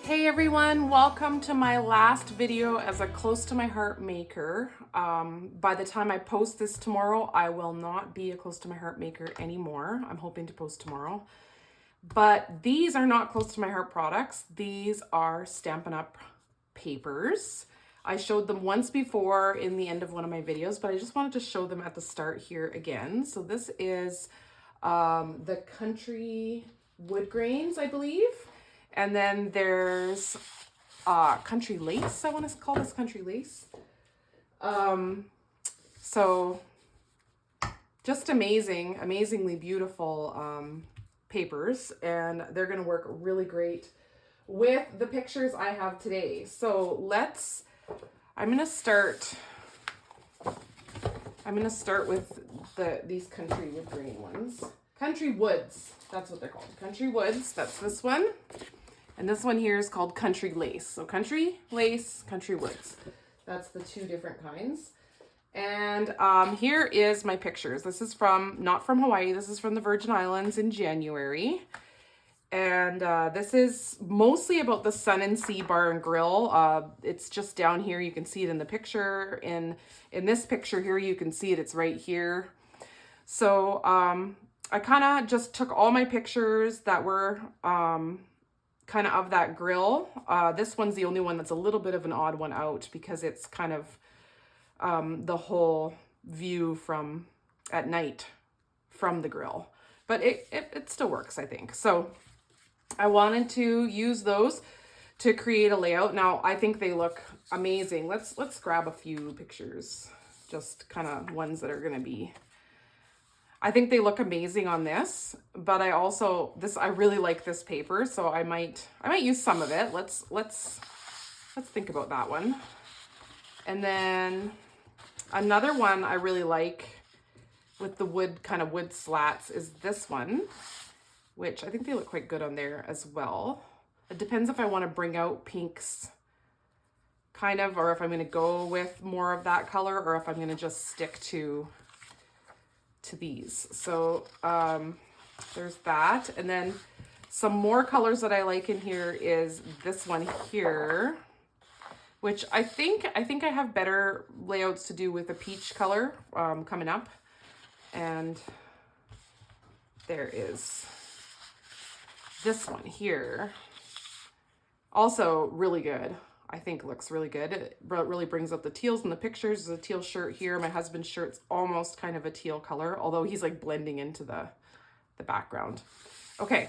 Hey everyone, welcome to my last video as a close to my heart maker. By the time I post this tomorrow, I will not be a close to my heart maker anymore. I'm hoping to post tomorrow. But these are not close to my heart products. These are Stampin' Up papers. I showed them once before in the end of one of my videos, but I just wanted to show them at the start here again. So this is the Country Wood Grains, I believe. And then there's Country Lace. I want to call this Country Lace. So just amazingly beautiful papers, and they're going to work really great with the pictures I have today. So I'm going to start with these Country Wood Grain ones. Country Woods, that's what they're called. Country Woods, that's this one. And this one here is called Country Lace. So Country Lace, Country Woods. That's the two different kinds. And here is my pictures. This is not from Hawaii. This is from the Virgin Islands in January. And this is mostly about the Sun and Sea Bar and Grill. It's just down here. You can see it in the picture. In this picture here, you can see it. It's right here. So I kind of just took all my pictures that were kind of that grill. This one's the only one that's a little bit of an odd one out because it's kind of the whole view from at night from the grill, but it still works, I think. So I wanted to use those to create a layout. Now I think they look amazing. Let's grab a few pictures, just kind of ones that are going to be, I think they look amazing on this, but I really like this paper, so I might use some of it. Let's think about that one. And then another one I really like with the wood slats is this one, which I think they look quite good on there as well. It depends if I want to bring out pinks or if I'm going to go with more of that color, or if I'm going to just stick to these. So there's that. And then some more colors that I like in here is this one here, which I think I have better layouts to do with a peach color coming up. And there is this one here, also really good. I think looks really good. It really brings up the teals in the pictures. There's a teal shirt here. My husband's shirt's almost kind of a teal color, although he's like blending into the background. Okay,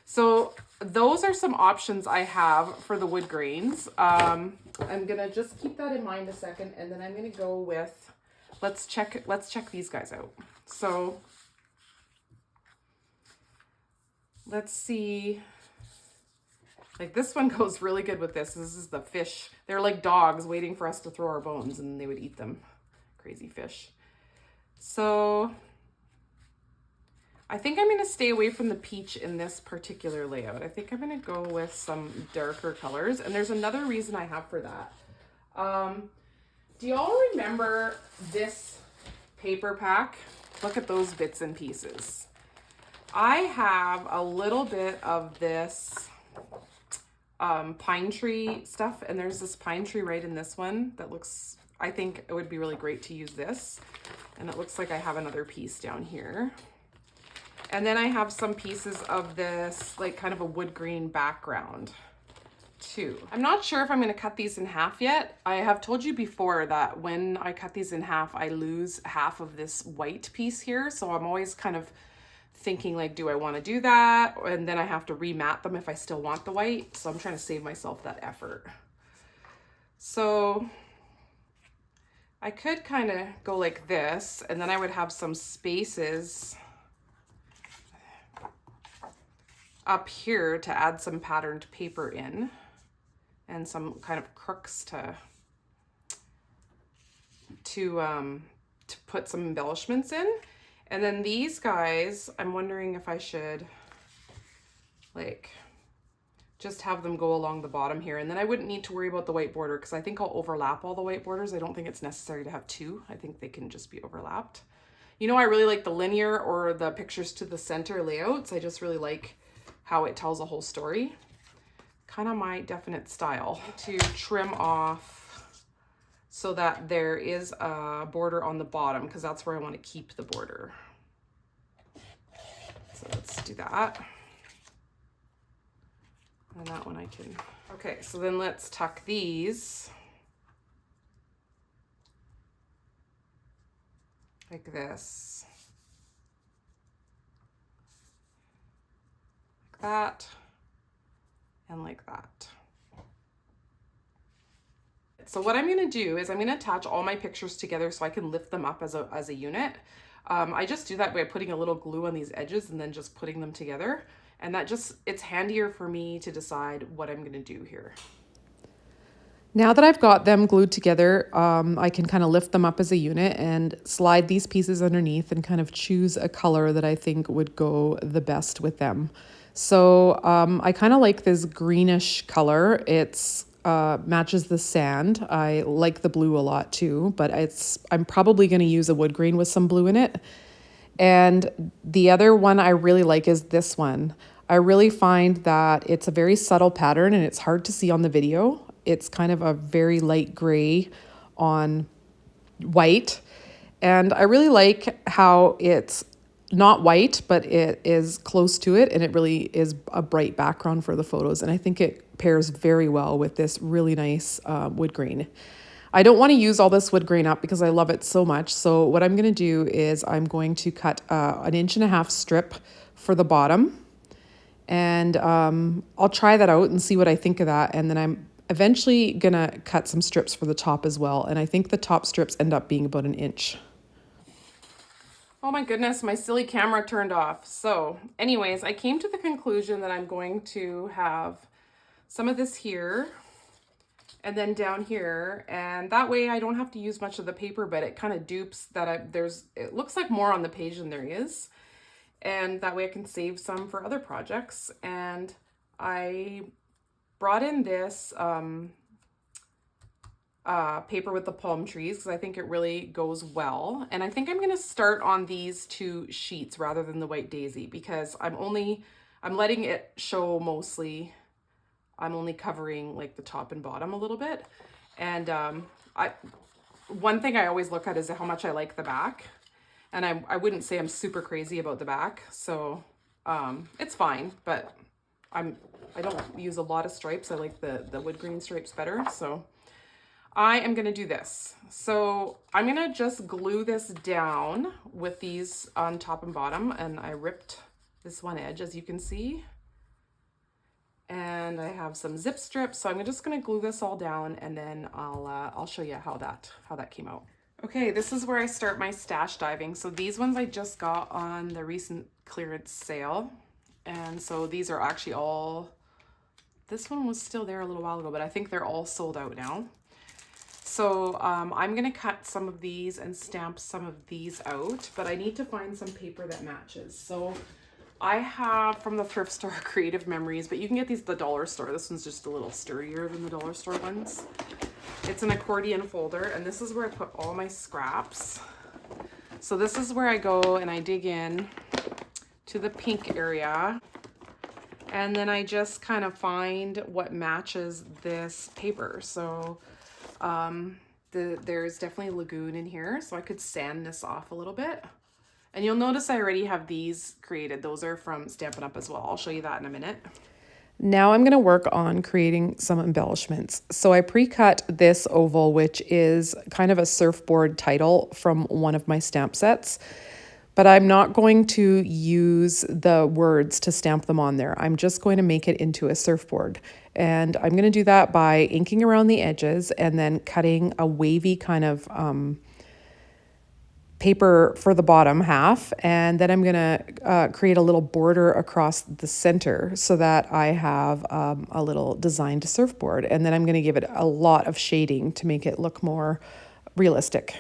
so those are some options I have for the wood grains. I'm gonna just keep that in mind a second, and then I'm gonna go with, let's check these guys out. So let's see. Like this one goes really good with this. This is the fish. They're like dogs waiting for us to throw our bones and they would eat them. Crazy fish. So I think I'm going to stay away from the peach in this particular layout. I think I'm going to go with some darker colors. And there's another reason I have for that. Do y'all remember this paper pack? Look at those bits and pieces. I have a little bit of this pine tree stuff, and there's this pine tree right in this one that looks, I think it would be really great to use this. And it looks like I have another piece down here. And then I have some pieces of this like kind of a wood green background too. I'm not sure if I'm going to cut these in half yet. I have told you before that when I cut these in half, I lose half of this white piece here. So I'm always kind of thinking like, do I want to do that? And then I have to remat them if I still want the white. So I'm trying to save myself that effort. So I could kind of go like this, and then I would have some spaces up here to add some patterned paper in, and some kind of crooks to put some embellishments in. And then these guys, I'm wondering if I should like just have them go along the bottom here. And then I wouldn't need to worry about the white border because I think I'll overlap all the white borders. I don't think it's necessary to have two. I think they can just be overlapped. You know, I really like the linear or the pictures to the center layouts. I just really like how it tells a whole story. kind of my definite style. To trim off so that there is a border on the bottom, because that's where I want to keep the border. So let's do that. And that one I can, okay, so then let's tuck these like this, like that, and like that. So what I'm gonna do is I'm gonna attach all my pictures together so I can lift them up as a unit. I just do that by putting a little glue on these edges and then just putting them together. And that just, it's handier for me to decide what I'm gonna do here. Now that I've got them glued together, I can kind of lift them up as a unit and slide these pieces underneath and kind of choose a color that I think would go the best with them. So I kind of like this greenish color. It's matches the sand. I like the blue a lot too, but I'm probably going to use a wood grain with some blue in it. And the other one I really like is this one. I really find that it's a very subtle pattern and it's hard to see on the video. It's kind of a very light gray on white. And I really like how it's not white, but it is close to it. And it really is a bright background for the photos. And I think it pairs very well with this really nice wood grain. I don't want to use all this wood grain up because I love it so much. So what I'm going to do is I'm going to cut an 1.5 inch strip for the bottom. And I'll try that out and see what I think of that. And then I'm eventually going to cut some strips for the top as well. And I think the top strips end up being about 1 inch. Oh my goodness, my silly camera turned off. So anyways, I came to the conclusion that I'm going to have some of this here and then down here, and that way I don't have to use much of the paper, but it kind of dupes that it looks like more on the page than there is. And that way I can save some for other projects. And I brought in this paper with the palm trees because I think it really goes well. And I think I'm going to start on these 2 sheets rather than the white daisy because I'm letting it show mostly. I'm only covering like the top and bottom a little bit. And one thing I always look at is how much I like the back. And I wouldn't say I'm super crazy about the back. So it's fine, but I don't use a lot of stripes. I like the wood grain stripes better. So I am going to do this. So I'm going to just glue this down with these on top and bottom. And I ripped this one edge, as you can see. And I have some zip strips. So I'm just going to glue this all down and then I'll show you how that came out. Okay, this is where I start my stash diving. So these ones I just got on the recent clearance sale. And so these are actually all, this one was still there a little while ago, but I think they're all sold out now. So I'm gonna cut some of these and stamp some of these out, but I need to find some paper that matches. So I have from the thrift store Creative Memories, but you can get these at the dollar store. This one's just a little sturdier than the dollar store ones. It's an accordion folder, and this is where I put all my scraps. So this is where I go and I dig in to the pink area. And then I just kind of find what matches this paper. So there's definitely lagoon in here, so I could sand this off a little bit. And you'll notice I already have these created. Those are from Stampin' Up as well. I'll show you that in a minute. Now I'm going to work on creating some embellishments. So I pre-cut this oval, which is kind of a surfboard title from one of my stamp sets. But I'm not going to use the words to stamp them on there. I'm just going to make it into a surfboard. And I'm going to do that by inking around the edges and then cutting a wavy kind of paper for the bottom half, and then I'm gonna create a little border across the center so that I have a little designed surfboard, and then I'm gonna give it a lot of shading to make it look more realistic.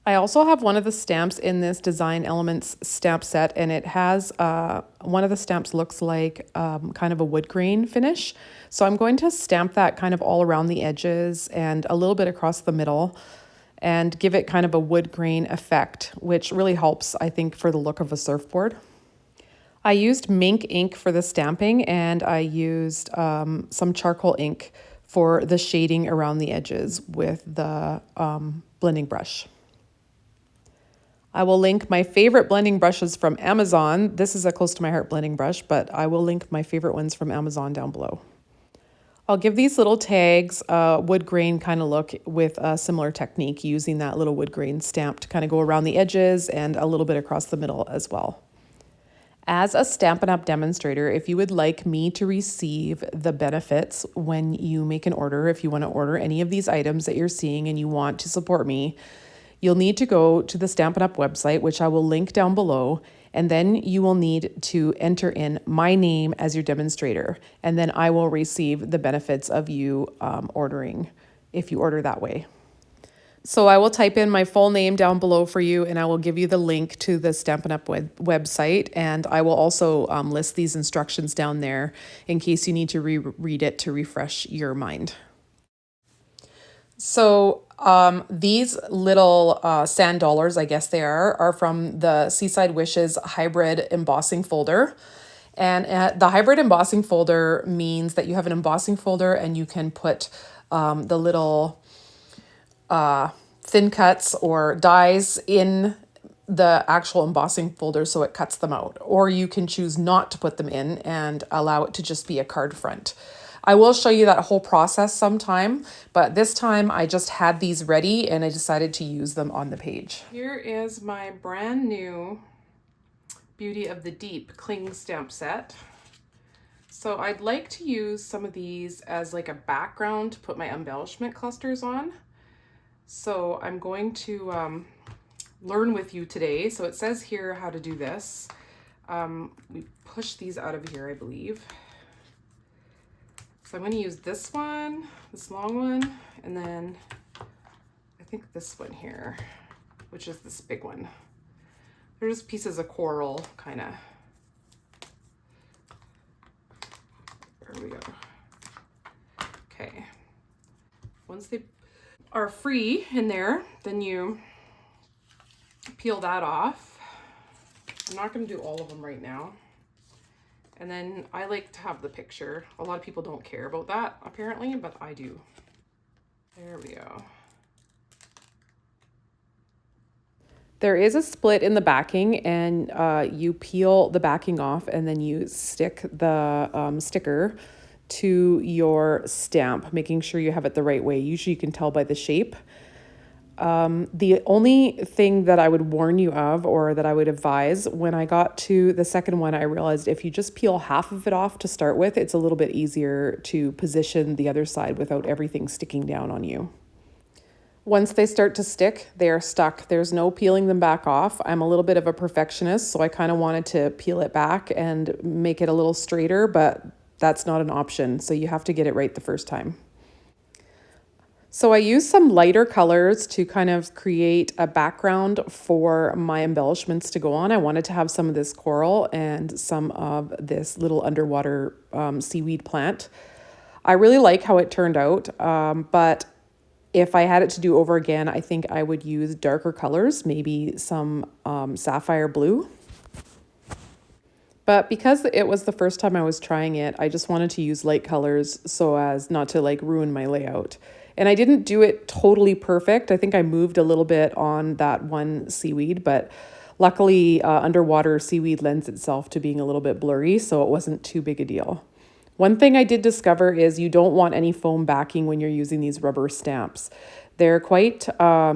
I also have one of the stamps in this Design Elements stamp set, and it has one of the stamps looks like kind of a wood grain finish, so I'm going to stamp that kind of all around the edges and a little bit across the middle, and give it kind of a wood grain effect, which really helps, I think, for the look of a surfboard. I used mink ink for the stamping, and I used some charcoal ink for the shading around the edges with the blending brush. I will link my favorite blending brushes from Amazon. This is a close to my heart blending brush, but I will link my favorite ones from Amazon down below. I'll give these little tags a wood grain kind of look with a similar technique, using that little wood grain stamp to kind of go around the edges and a little bit across the middle as well. As a Stampin' Up! Demonstrator, if you would like me to receive the benefits when you make an order, if you want to order any of these items that you're seeing and you want to support me, you'll need to go to the Stampin' Up! Website, which I will link down below, and then you will need to enter in my name as your demonstrator, and then I will receive the benefits of you ordering if you order that way. So I will type in my full name down below for you, and I will give you the link to the Stampin' Up! Website, and I will also list these instructions down there in case you need to reread it to refresh your mind. So these little sand dollars, I guess they are from the Seaside Wishes hybrid embossing folder. And the hybrid embossing folder means that you have an embossing folder and you can put the little thin cuts or dies in the actual embossing folder so it cuts them out. Or you can choose not to put them in and allow it to just be a card front. I will show you that whole process sometime, but this time I just had these ready and I decided to use them on the page. Here is my brand new Beauty of the Deep cling stamp set. So I'd like to use some of these as like a background to put my embellishment clusters on. So I'm going to learn with you today. So it says here how to do this. We push these out of here, I believe. So I'm going to use this one, this long one, and then I think this one here, which is this big one. They're just pieces of coral, kind of. There we go. Okay. Once they are free in there, then you peel that off. I'm not going to do all of them right now. And then I like to have the picture. A lot of people don't care about that apparently, but I do. There we go. There is a split in the backing, and you peel the backing off and then you stick the sticker to your stamp, making sure you have it the right way. Usually you can tell by the shape. The only thing that I would warn you of, or that I would advise, when I got to the second one, I realized if you just peel half of it off to start with, it's a little bit easier to position the other side without everything sticking down on you. Once they start to stick, they are stuck. There's no peeling them back off. I'm a little bit of a perfectionist, so I kind of wanted to peel it back and make it a little straighter, but that's not an option. So you have to get it right the first time. So I used some lighter colors to kind of create a background for my embellishments to go on. I wanted to have some of this coral and some of this little underwater seaweed plant. I really like how it turned out, but if I had it to do over again, I think I would use darker colors, maybe some sapphire blue. But because it was the first time I was trying it, I just wanted to use light colors so as not to like ruin my layout. And I didn't do it totally perfect. I think I moved a little bit on that one seaweed, but luckily underwater seaweed lends itself to being a little bit blurry, so it wasn't too big a deal. One thing I did discover is you don't want any foam backing when you're using these rubber stamps. They're quite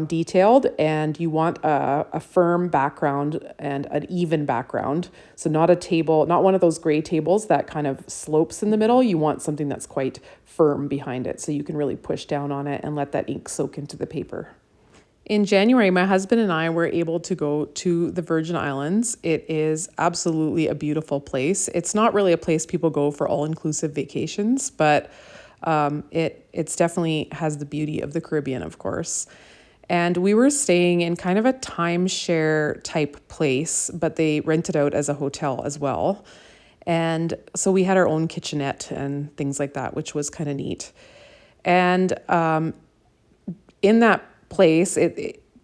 detailed, and you want a firm background and an even background. So not a table, not one of those gray tables that kind of slopes in the middle. You want something that's quite firm behind it so you can really push down on it and let that ink soak into the paper. In January, my husband and I were able to go to the Virgin Islands. It is absolutely a beautiful place. It's not really a place people go for all-inclusive vacations, but it's definitely has the beauty of the Caribbean, of course. And we were staying in kind of a timeshare type place, but they rent it out as a hotel as well. And so we had our own kitchenette and things like that, which was kind of neat. And in that place,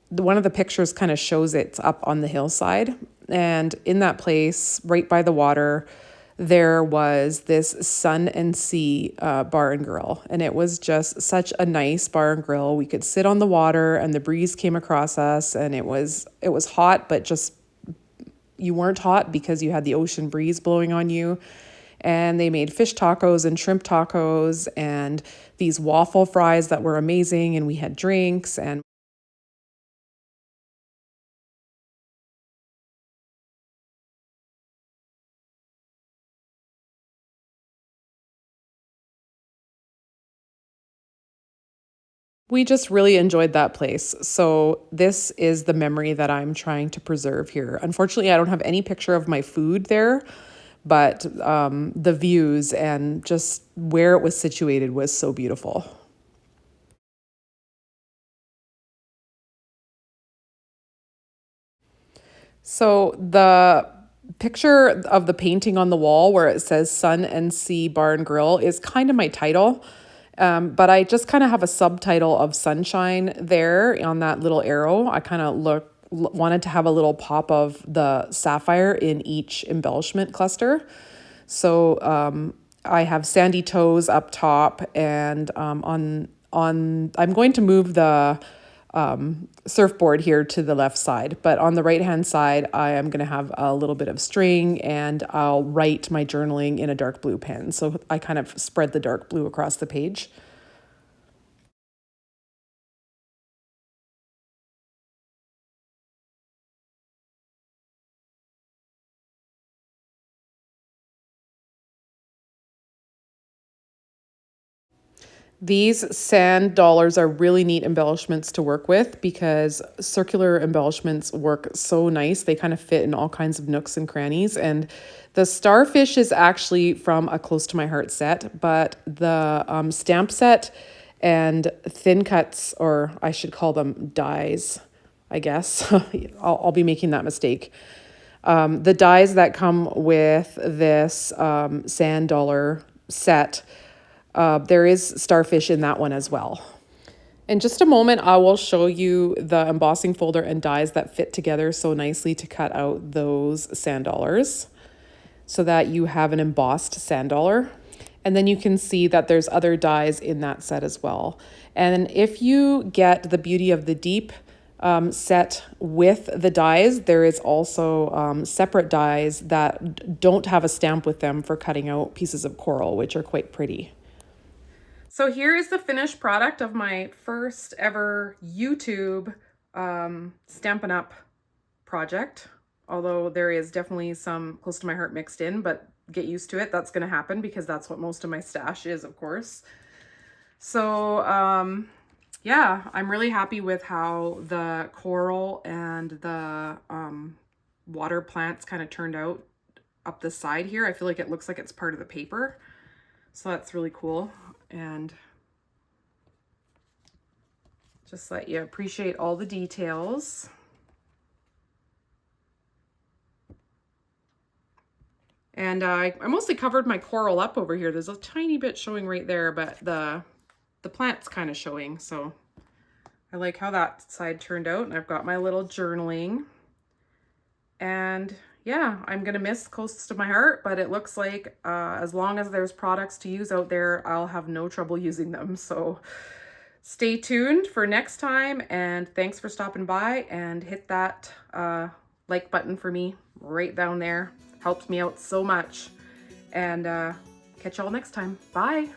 one of the pictures kind of shows it's up on the hillside, And in that place, right by the water, there was this Sun and Sea bar and grill. And it was just such a nice bar and grill. We could sit on the water and the breeze came across us, and it was hot, but just you weren't hot because you had the ocean breeze blowing on you. And they made fish tacos and shrimp tacos and these waffle fries that were amazing. And we had drinks, and we just really enjoyed that place. So this is the memory that I'm trying to preserve here. Unfortunately, I don't have any picture of my food there, but the views and just where it was situated was so beautiful. So the picture of the painting on the wall where it says Sun and Sea Bar and Grill is kind of my title. But I just kind of have a subtitle of sunshine there on that little arrow. I kind of wanted to have a little pop of the sapphire in each embellishment cluster. So I have sandy toes up top, and on I'm going to move the surfboard here to the left side, but on the right hand side I am going to have a little bit of string, and I'll write my journaling in a dark blue pen. So I kind of spread the dark blue across the page. These sand dollars are really neat embellishments to work with because circular embellishments work so nice. They kind of fit in all kinds of nooks and crannies. And the starfish is actually from a Close to My Heart set, but the stamp set and thin cuts, or I should call them dies, I guess. I'll be making that mistake. The dies that come with this sand dollar set, there is starfish in that one as well. In just a moment, I will show you the embossing folder and dies that fit together so nicely to cut out those sand dollars so that you have an embossed sand dollar. And then you can see that there's other dies in that set as well. And if you get the Beauty of the Deep set with the dies, there is also separate dies that don't have a stamp with them for cutting out pieces of coral, which are quite pretty. So here is the finished product of my first ever YouTube Stampin' Up project. Although there is definitely some Close to My Heart mixed in, but get used to it. That's going to happen because that's what most of my stash is, of course. So yeah, I'm really happy with how the coral and the water plants kind of turned out up the side here. I feel like it looks like it's part of the paper. So that's really cool. And just let you appreciate all the details. And I mostly covered my coral up over here. There's a tiny bit showing right there, but the plant's kind of showing. So I like how that side turned out. And I've got my little journaling. And yeah, I'm going to miss Close to My Heart, but it looks like as long as there's products to use out there, I'll have no trouble using them. So stay tuned for next time, and thanks for stopping by, and hit that like button for me right down there. Helps me out so much. And catch y'all next time. Bye.